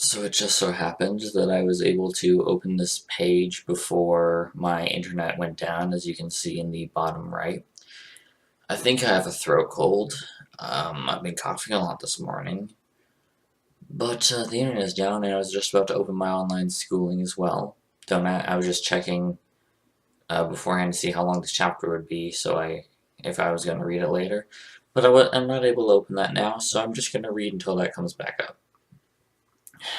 So it just so happened that I was able to open this page before my internet went down, as you can see in the bottom right. I think I have a throat cold. I've been coughing a lot this morning. But the internet is down, and I was just about to open my online schooling as well. I was just checking beforehand to see how long this chapter would be, if I was going to read it later. But I'm not able to open that now, so I'm just going to read until that comes back up.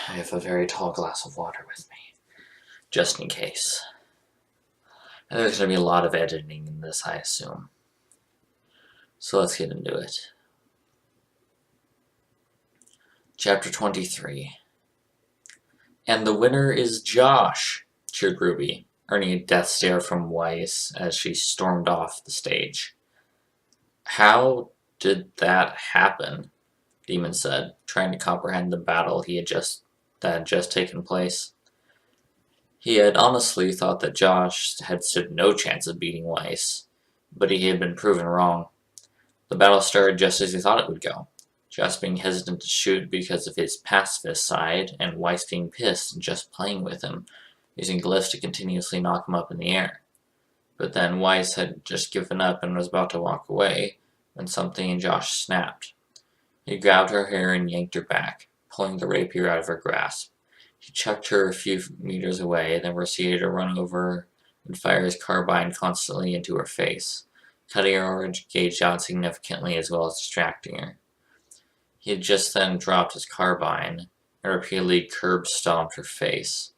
I have a very tall glass of water with me, just in case. And there's going to be a lot of editing in this, I assume. So let's get into it. Chapter 23. And the winner is Josh, cheered Ruby, earning a death stare from Weiss as she stormed off the stage. How did that happen? Demon said, trying to comprehend the battle that had just taken place. He had honestly thought that Josh had stood no chance of beating Weiss, but he had been proven wrong. The battle started just as he thought it would go, Josh being hesitant to shoot because of his pacifist side, and Weiss being pissed and just playing with him, using glyphs to continuously knock him up in the air. But then Weiss had just given up and was about to walk away when something in Josh snapped. He grabbed her hair and yanked her back, pulling the rapier out of her grasp. He chucked her a few meters away, then proceeded to run over and fire his carbine constantly into her face, cutting her orange gauge out significantly as well as distracting her. He had just then dropped his carbine and repeatedly curb-stomped her face,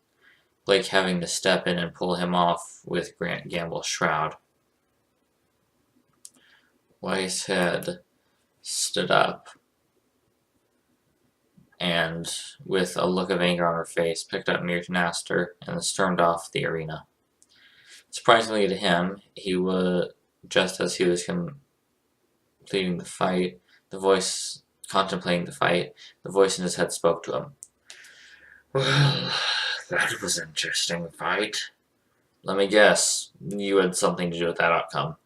Blake having to step in and pull him off with Grant Gamble's shroud. Weiss had stood up and, with a look of anger on her face, picked up Mirtanaster and stormed off the arena. Surprisingly to him, just as he was contemplating the fight, the voice in his head spoke to him. Well, that was an interesting fight. Let me guess, you had something to do with that outcome.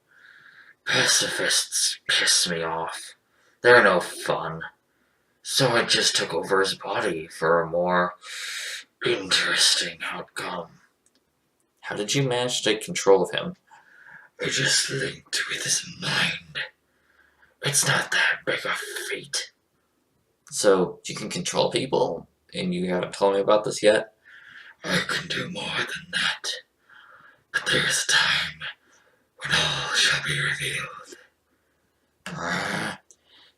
Pacifists piss me off. They're no fun. So I just took over his body for a more interesting outcome. How did you manage to take control of him? I just linked with his mind. It's not that big a feat. So, you can control people? And you haven't told me about this yet? I can do more than that. But there is a time when all shall be revealed.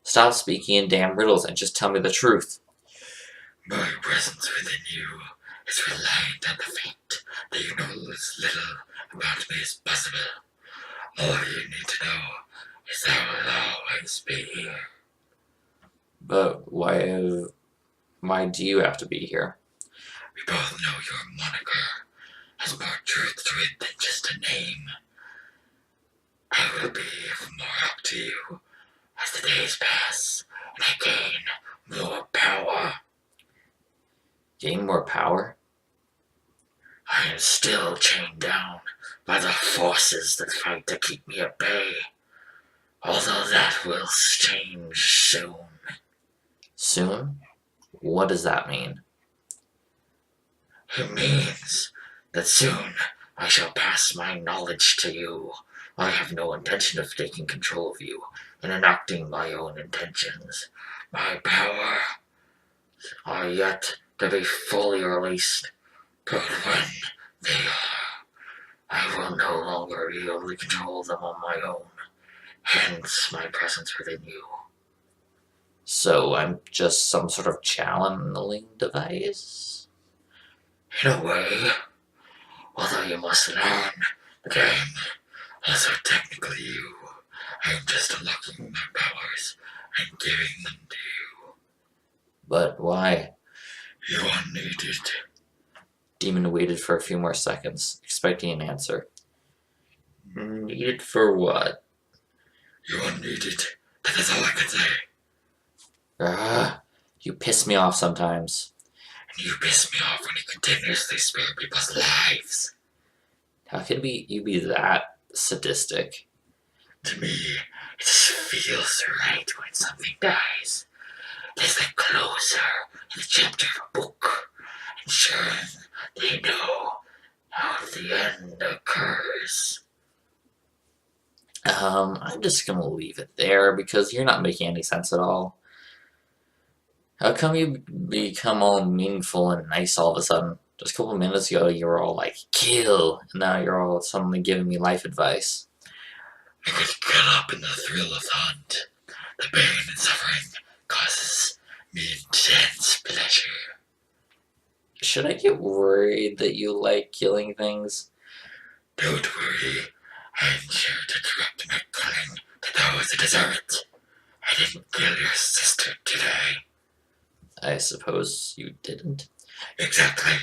Stop speaking in damn riddles and just tell me the truth. My presence within you is reliant on the fact that you know as little about me as possible. All you need to know is that I will always be here. But why do you have to be here? We both know your moniker has more truth to it than just a name. I will be of more help to you as the days pass and I gain more power. Gain more power? I am still chained down by the forces that fight to keep me at bay. Although that will change soon. Soon? What does that mean? It means that soon I shall pass my knowledge to you. I have no intention of taking control of you and enacting my own intentions. My power are yet to be fully released, but when they are, I will no longer be able to control them on my own. Hence my presence within you. So I'm just some sort of channeling device? In a way. Although you must learn the game. Also technically you. I am just unlocking my powers and giving them to you. But why? You are needed. Demon waited for a few more seconds, expecting an answer. Needed for what? You are needed. That is all I can say. You piss me off sometimes. And you piss me off when you continuously spare people's lives. How can you be that sadistic? To me, it just feels right when something dies. It is like closure in the chapter of a book. ensuring they know how the end occurs. I'm just gonna leave it there because you're not making any sense at all. How come you become all meaningful and nice all of a sudden? Just a couple minutes ago you were all like, kill, and now you're all suddenly giving me life advice. I get caught up in the thrill of the hunt. The pain and suffering causes me intense pleasure. Should I get worried that you like killing things? Don't worry, I'm here to direct my killing to those who deserve it. I didn't kill your sister today. I suppose you didn't. Exactly.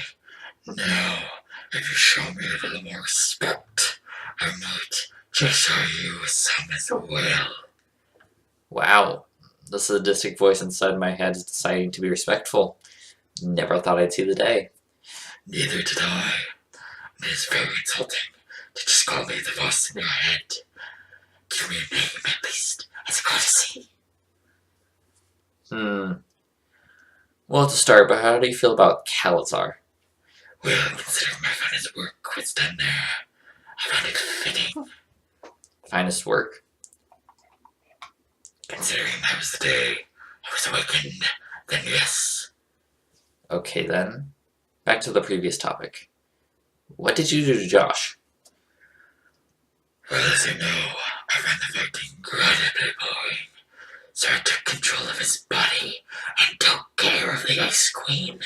Now, if you show me a little more respect, I might just show you some as well. Wow, the sadistic voice inside my head is deciding to be respectful. Never thought I'd see the day. Neither did I. It is very insulting to just call me the voice in your head. Give me a name at least, as a courtesy. Well, to start, but how do you feel about Kalazar? Well, considering my finest work was done there, I find it fitting. Finest work? Considering that was the day I was awakened, then yes. Okay then, back to the previous topic. What did you do to Josh? Well, as you know, I found the fight incredibly boring, so I took control of his body and took care of the Ice Queen.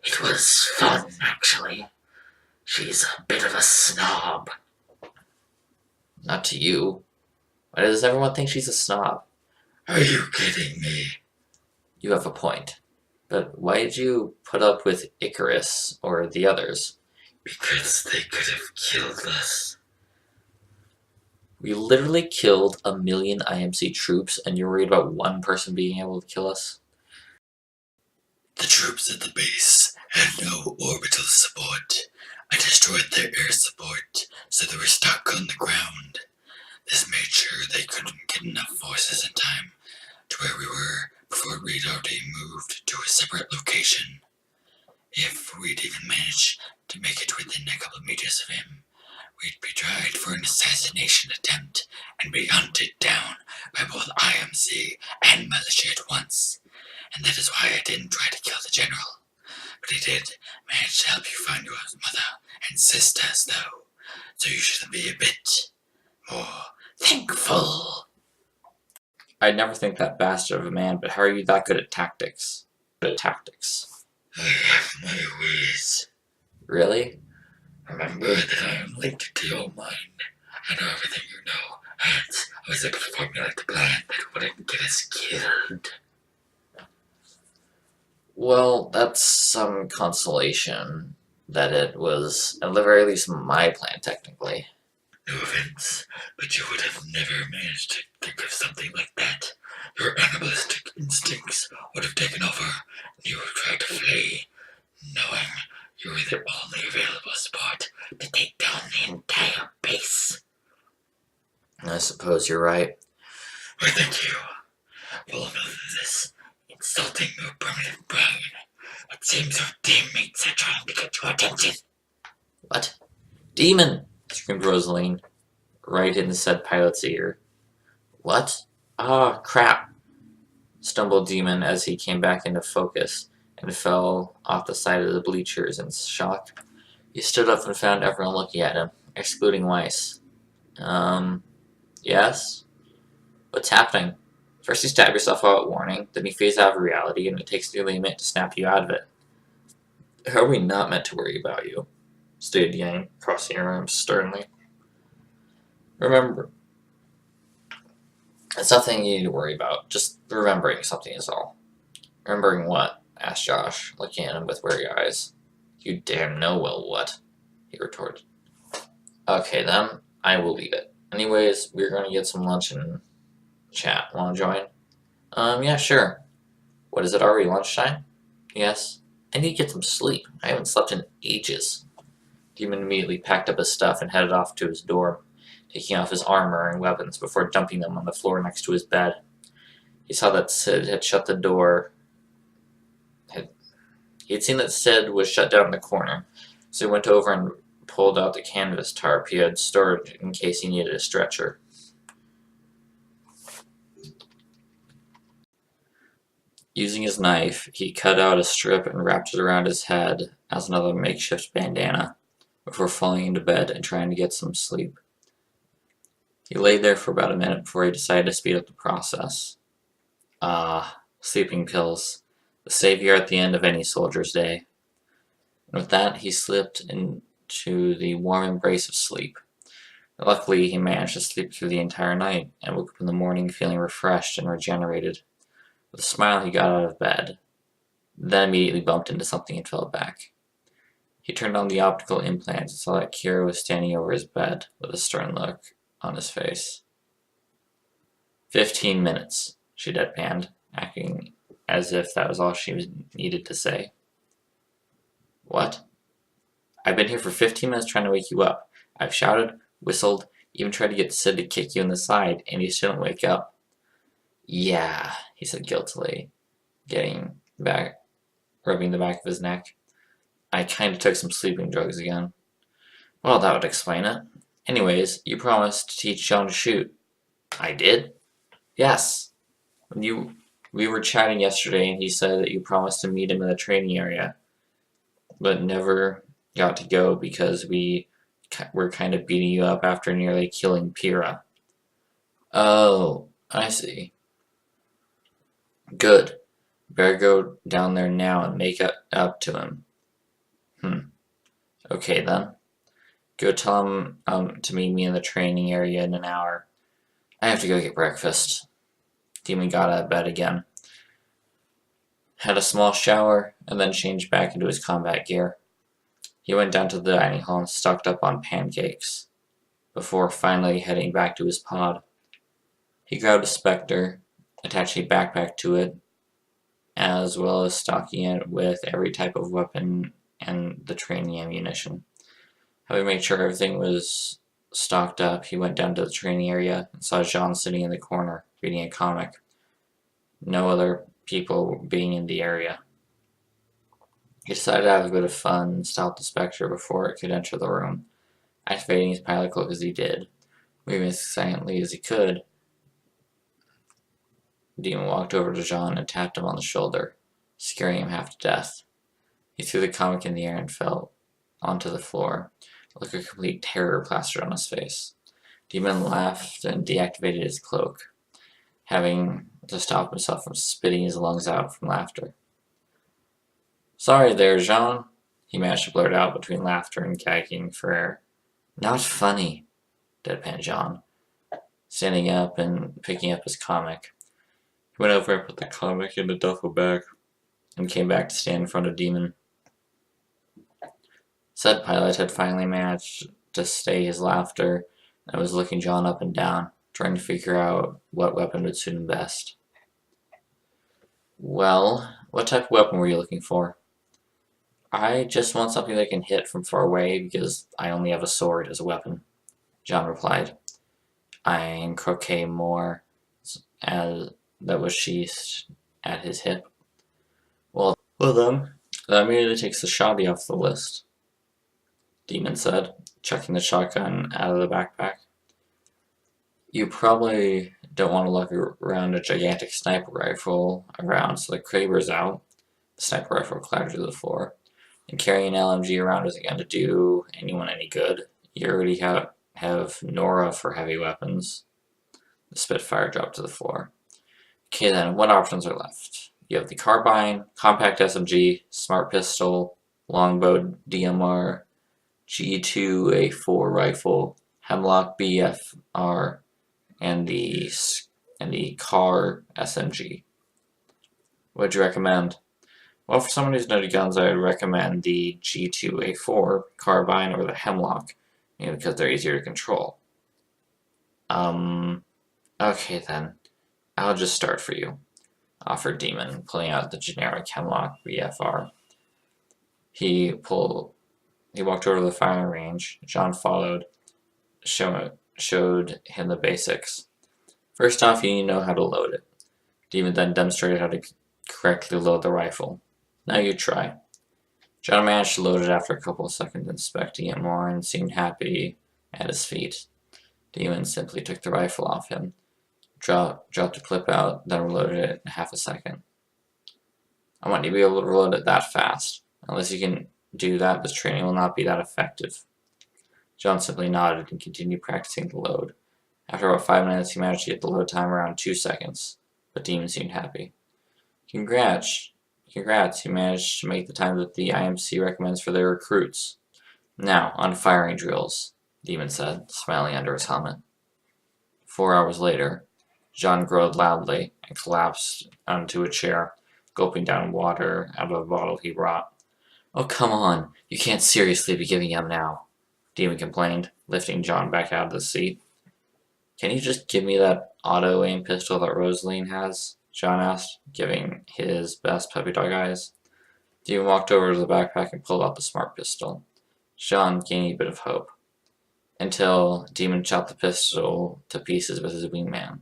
It was fun, actually. She's a bit of a snob. Not to you. Why does everyone think she's a snob? Are you kidding me? You have a point. But why did you put up with Icarus or the others? Because they could have killed us. We literally killed 1 million IMC troops and you're worried about one person being able to kill us? The troops at the base had no orbital support. I destroyed their air support, so they were stuck on the ground. This made sure they couldn't get enough forces in time to where we were before we'd already moved to a separate location. If we'd even managed to make it within a couple of meters of him, we'd be tried for an assassination attempt and be hunted down by both IMC and militia at once. And that is why I didn't try to kill the general. But I did manage to help you find your mother and sisters, though. So you should be a bit more thankful. I'd never think that bastard of a man, but how are you that good at tactics? I have my ways. Really? Remember that I am linked to your mind. I know everything you know, and I was able to formulate the plan that wouldn't get us killed. Well, that's some consolation that it was, at the very least, my plan, technically. No offense, but you would have never managed to think of something like that. Your animalistic instincts would have taken over, and you would have tried to flee, knowing you were the only available spot to take down the entire base. I suppose you're right. Why, thank you. Full of this insulting your primitive brain. It seems your teammates are trying to get your attention. What? Demon! Screamed Rosaline, right in said pilot's ear. What? Ah, crap! Stumbled Demon as he came back into focus and fell off the side of the bleachers in shock. He stood up and found everyone looking at him, excluding Weiss. Yes? What's happening? First you stab yourself without warning, then you phase out of reality, and it takes nearly a minute to snap you out of it. How are we not meant to worry about you? Stated Yang, crossing her arms sternly. Remember, it's nothing you need to worry about, just remembering something is all. Remembering what? Asked Josh, looking at him with weary eyes. You damn know well what, he retorted. Okay then, I will leave it. Anyways, we're gonna get some lunch and chat. Wanna join? Yeah, sure. What, is it already lunchtime? Yes. I need to get some sleep. I haven't slept in ages. Demon immediately packed up his stuff and headed off to his dorm, taking off his armor and weapons before dumping them on the floor next to his bed. He saw that Sid had shut the door. He had seen that Sid was shut down in the corner, so he went over and pulled out the canvas tarp he had stored in case he needed a stretcher. Using his knife, he cut out a strip and wrapped it around his head as another makeshift bandana before falling into bed and trying to get some sleep. He lay there for about a minute before he decided to speed up the process. Sleeping pills, the savior at the end of any soldier's day. And with that, he slipped into the warm embrace of sleep. Luckily, he managed to sleep through the entire night and woke up in the morning feeling refreshed and regenerated. With a smile, he got out of bed, then immediately bumped into something and fell back. He turned on the optical implants and saw that Kira was standing over his bed with a stern look on his face. 15 minutes, she deadpanned, acting as if that was all she needed to say. What? I've been here for 15 minutes trying to wake you up. I've shouted, whistled, even tried to get Sid to kick you in the side, and you still didn't wake up. Yeah, he said guiltily, getting back, rubbing the back of his neck. I kinda took some sleeping drugs again. Well, that would explain it. Anyways, you promised to teach John to shoot. I did? Yes. We were chatting yesterday and he said that you promised to meet him in the training area, but never got to go because we were kind of beating you up after nearly killing Pyrrha. Oh, I see. Good. Better go down there now and make up to him. Okay then. Go tell him to meet me in the training area in an hour. I have to go get breakfast. Demon got out of bed again. Had a small shower and then changed back into his combat gear. He went down to the dining hall and stocked up on pancakes before finally heading back to his pod. He grabbed a Spectre, attached a backpack to it, as well as stocking it with every type of weapon and the training ammunition. Having made sure everything was stocked up, he went down to the training area and saw Jean sitting in the corner, reading a comic. No other people being in the area. He decided to have a bit of fun and stopped the Spectre before it could enter the room, activating his pilot cloak as he did. Moving as silently as he could, Demon walked over to Jean and tapped him on the shoulder, scaring him half to death. He threw the comic in the air and fell onto the floor, a look of complete terror plastered on his face. Demon laughed and deactivated his cloak, having to stop himself from spitting his lungs out from laughter. Sorry there, Jean, he managed to blurt out between laughter and gagging for air. Not funny, deadpanned Jean, standing up and picking up his comic. He went over and put the comic in the duffel bag and came back to stand in front of Demon. Said pilot had finally managed to stay his laughter and was looking John up and down, trying to figure out what weapon would suit him best. Well, what type of weapon were you looking for? I just want something that can hit from far away because I only have a sword as a weapon, John replied, eyeing Croquet more as that was sheathed at his hip. Well then, that immediately takes the shoddy off the list, Demon said, chucking the shotgun out of the backpack. You probably don't want to look around a gigantic sniper rifle around so the Kraber's out. The sniper rifle clattered to the floor. And carrying an LMG around isn't going to do anyone any good. You already have Nora for heavy weapons. The Spitfire dropped to the floor. Okay then, what options are left? You have the carbine, compact SMG, smart pistol, longbow DMR, G2A4 rifle, Hemlock BFR, and the CAR SMG. What'd you recommend? Well, for someone who's new to guns, I would recommend the G2A4 carbine or the Hemlock, because they're easier to control. Okay then, I'll just start for you, offered Demon, pulling out the generic Hemlock BFR. He walked over to the firing range. John followed, showed him the basics. First off, you need to know how to load it. Demon then demonstrated how to correctly load the rifle. Now you try. John managed to load it after a couple of seconds, inspecting it more, and seemed happy at his feet. Demon simply took the rifle off him, dropped the clip out, then reloaded it in half a second. I want you to be able to reload it that fast. Unless you can do that, this training will not be that effective. John simply nodded and continued practicing the load. After about 5 minutes, he managed to get the load time around 2 seconds, but Demon seemed happy. Congrats, you managed to make the time that the IMC recommends for their recruits. Now, on firing drills, Demon said, smiling under his helmet. 4 hours later, John groaned loudly and collapsed onto a chair, gulping down water out of a bottle he brought. Oh, come on, you can't seriously be giving up now, Demon complained, lifting John back out of the seat. Can you just give me that auto-aim pistol that Rosaline has? John asked, giving his best puppy dog eyes. Demon walked over to the backpack and pulled out the smart pistol. John gained a bit of hope, until Demon chopped the pistol to pieces with his wingman.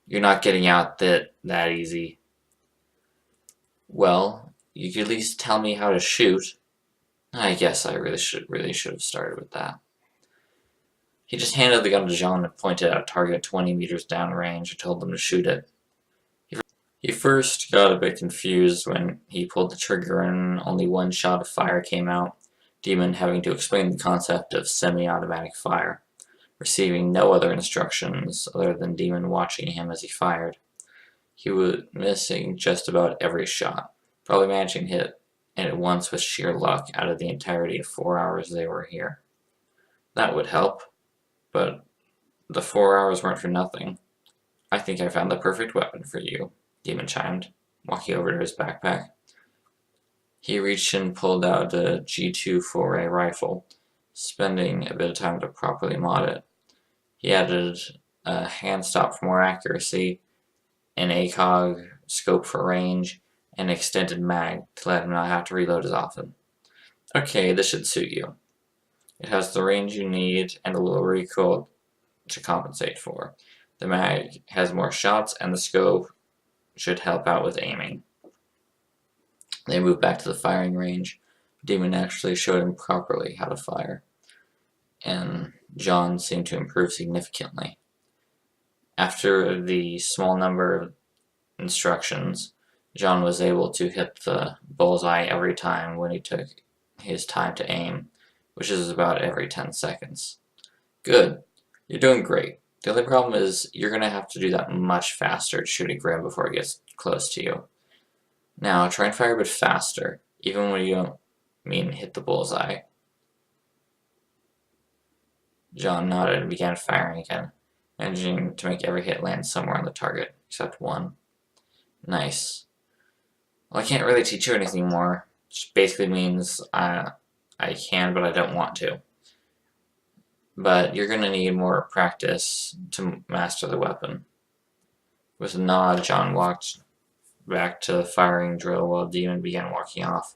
You're not getting out that easy. Well, you could at least tell me how to shoot. I guess I really should have started with that. He just handed the gun to John and pointed at a target 20 meters downrange and told them to shoot it. He first got a bit confused when he pulled the trigger and only one shot of fire came out, Demon having to explain the concept of semi-automatic fire, receiving no other instructions other than Demon watching him as he fired. He was missing just about every shot, probably managing to hit it once with sheer luck out of the entirety of 4 hours they were here. That would help, but the 4 hours weren't for nothing. I think I found the perfect weapon for you, Demon chimed, walking over to his backpack. He reached and pulled out a G2 4A rifle, spending a bit of time to properly mod it. He added a hand stop for more accuracy, an ACOG scope for range, and an extended mag to let him not have to reload as often. Okay, this should suit you. It has the range you need and a little recoil to compensate for. The mag has more shots and the scope should help out with aiming. They moved back to the firing range. Demon actually showed him properly how to fire, and John seemed to improve significantly. After the small number of instructions, John was able to hit the bullseye every time when he took his time to aim, which is about every 10 seconds. Good. You're doing great. The only problem is you're going to have to do that much faster to shoot a Grim before it gets close to you. Now, try and fire a bit faster, even when you don't mean hit the bullseye. John nodded and began firing again, managing to make every hit land somewhere on the target, except one. Nice. Well, I can't really teach you anything more, which basically means I can, but I don't want to. But you're going to need more practice to master the weapon. With a nod, John walked back to the firing drill while Demon began walking off,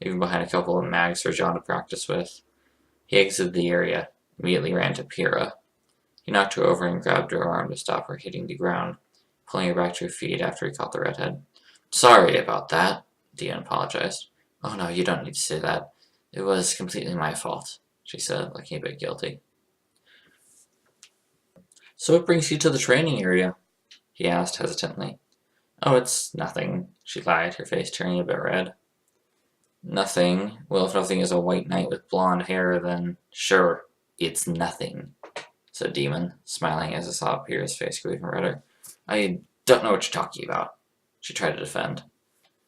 leaving behind a couple of mags for John to practice with. He exited the area, immediately ran to Pyrrha. He knocked her over and grabbed her arm to stop her hitting the ground, pulling her back to her feet after he caught the redhead. Sorry about that, Demon apologized. Oh no, you don't need to say that. It was completely my fault, she said, looking a bit guilty. So what brings you to the training area? He asked hesitantly. Oh, it's nothing, she lied, her face turning a bit red. Nothing? Well, if nothing is a white knight with blonde hair, then sure, it's nothing, said Demon, smiling as he saw Pyrrha's face go even redder. I don't know what you're talking about, she tried to defend.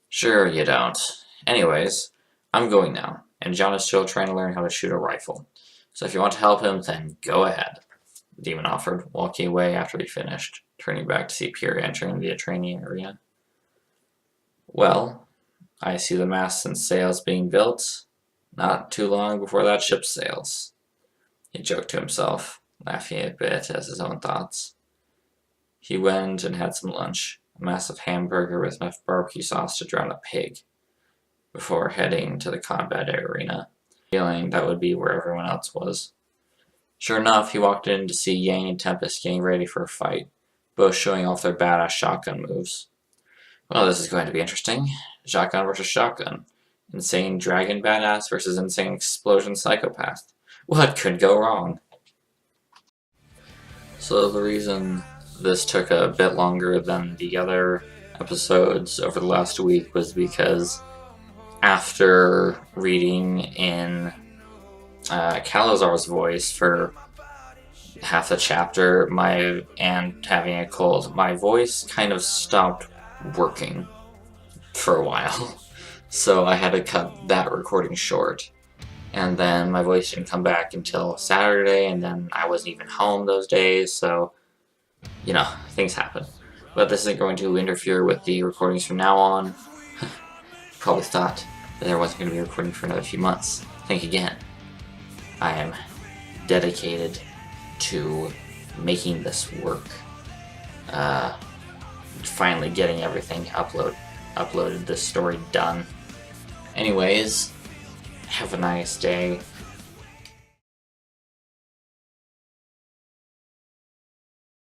Sure you don't. Anyways, I'm going now, and John is still trying to learn how to shoot a rifle. So if you want to help him, then go ahead, Demon offered, walking away after he finished, turning back to see Pyrrha entering the training area. Well, I see the masts and sails being built. Not too long before that ship sails, he joked to himself, laughing a bit at his own thoughts. He went and had some lunch, a massive hamburger with enough barbecue sauce to drown a pig, before heading to the combat arena, feeling that would be where everyone else was. Sure enough, he walked in to see Yang and Tempest getting ready for a fight, both showing off their badass shotgun moves. Well, this is going to be interesting. Shotgun versus shotgun. Insane dragon badass versus insane explosion psychopath. What could go wrong? So the reason this took a bit longer than the other episodes over the last week was because after reading in Calazar's voice for half the chapter, and having a cold, my voice kind of stopped working for a while. So I had to cut that recording short. And then my voice didn't come back until Saturday, and then I wasn't even home those days, so, you know, things happen. But this isn't going to interfere with the recordings from now on. Probably thought that there wasn't going to be a recording for another few months. Think again. I am dedicated to making this work. Finally getting everything uploaded, this story done. Anyways, have a nice day.